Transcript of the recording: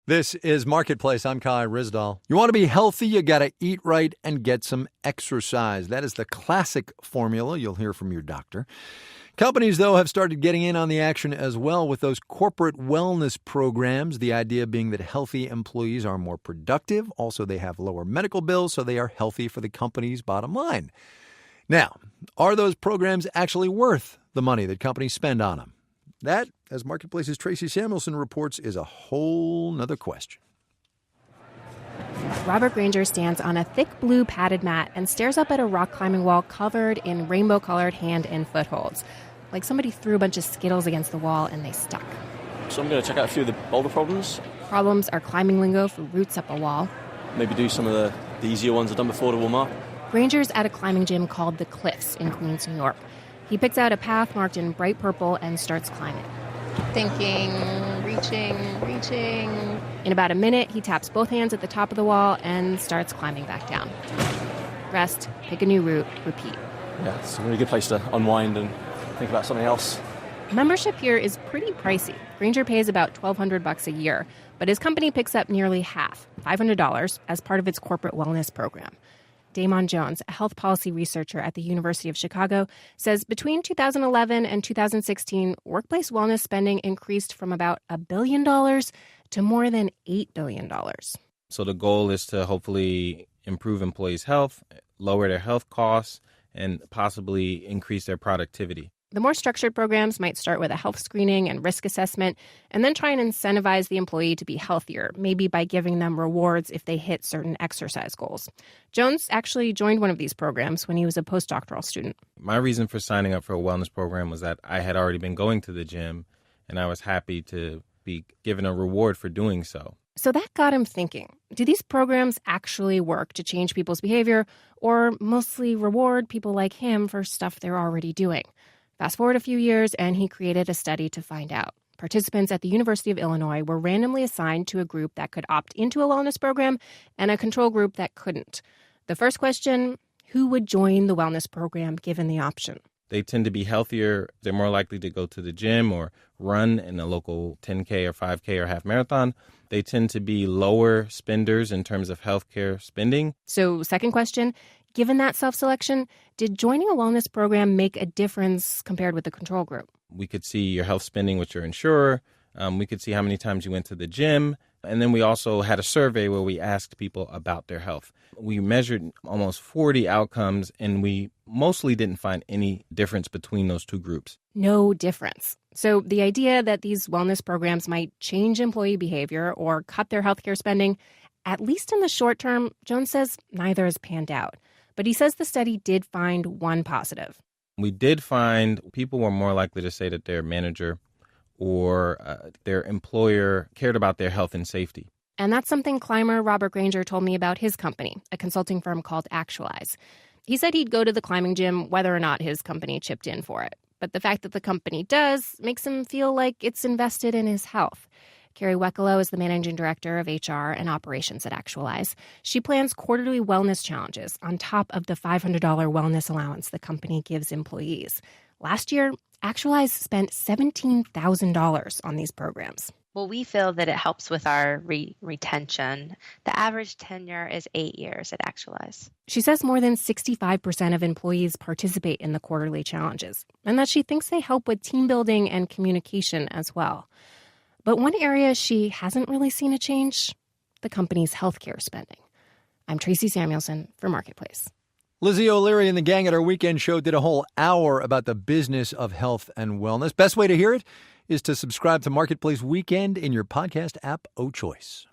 This is Marketplace. I'm Kai Rizdal. You want to be healthy, you got to eat right and get some exercise. That is the classic formula you'll hear from your doctor. Companies, though, have started getting in on the action as well with those corporate wellness programs, the idea being that healthy employees are more productive. Also, they have lower medical bills, so they are healthy for the company's bottom line. Now, are those programs actually worth the money that companies spend on them? That, as Marketplace's Tracy Samuelson reports, is a whole nother question. Robert Granger stands on a thick blue padded mat and stares up at a rock climbing wall covered in rainbow-colored hand and footholds. Like somebody threw a bunch of Skittles against the wall and they stuck. So I'm going to check out a few of the boulder problems. Problems are climbing lingo for roots up a wall. Maybe do some of the easier ones I've done before to warm up. Granger's at a climbing gym called The Cliffs in Queens, New York. He picks out a path marked in bright purple and starts climbing. Thinking, reaching. In about a minute, he taps both hands at the top of the wall and starts climbing back down. Rest, pick a new route, repeat. Yeah, it's a really good place to unwind and think about something else. Membership here is pretty pricey. Granger pays about $1,200 a year, but his company picks up nearly half, $500, as part of its corporate wellness program. Damon Jones, a health policy researcher at the University of Chicago, says between 2011 and 2016, workplace wellness spending increased from about $1 billion to more than $8 billion. So the goal is to hopefully improve employees' health, lower their health costs, and possibly increase their productivity. The more structured programs might start with a health screening and risk assessment, and then try and incentivize the employee to be healthier, maybe by giving them rewards if they hit certain exercise goals. Jones actually joined one of these programs when he was a postdoctoral student. My reason for signing up for a wellness program was that I had already been going to the gym, and I was happy to be given a reward for doing so. So that got him thinking, do these programs actually work to change people's behavior, or mostly reward people like him for stuff they're already doing? Fast forward a few years, and he created a study to find out. Participants at the University of Illinois were randomly assigned to a group that could opt into a wellness program and a control group that couldn't. The first question, who would join the wellness program given the option? They tend to be healthier. They're more likely to go to the gym or run in a local 10K or 5K or half marathon. They tend to be lower spenders in terms of healthcare spending. So, second question, given that self-selection, did joining a wellness program make a difference compared with the control group? We could see your health spending with your insurer. We could see how many times you went to the gym. And then we also had a survey where we asked people about their health. We measured almost 40 outcomes, and we mostly didn't find any difference between those two groups. No difference. So the idea that these wellness programs might change employee behavior or cut their healthcare spending, at least in the short term, Jones says neither has panned out. But he says the study did find one positive. We did find people were more likely to say that their manager or their employer cared about their health and safety. And that's something climber Robert Granger told me about his company, a consulting firm called Actualize. He said he'd go to the climbing gym whether or not his company chipped in for it. But the fact that the company does makes him feel like it's invested in his health. Kerry Wekelo is the managing director of HR and operations at Actualize. She plans quarterly wellness challenges on top of the $500 wellness allowance the company gives employees. Last year, Actualize spent $17,000 on these programs. Well, we feel that it helps with our retention. The average tenure is 8 years at Actualize. She says more than 65% of employees participate in the quarterly challenges, and that she thinks they help with team building and communication as well. But one area she hasn't really seen a change, the company's healthcare spending. I'm Tracy Samuelson for Marketplace. Lizzie O'Leary and the gang at our weekend show did a whole hour about the business of health and wellness. Best way to hear it is to subscribe to Marketplace Weekend in your podcast app of choice.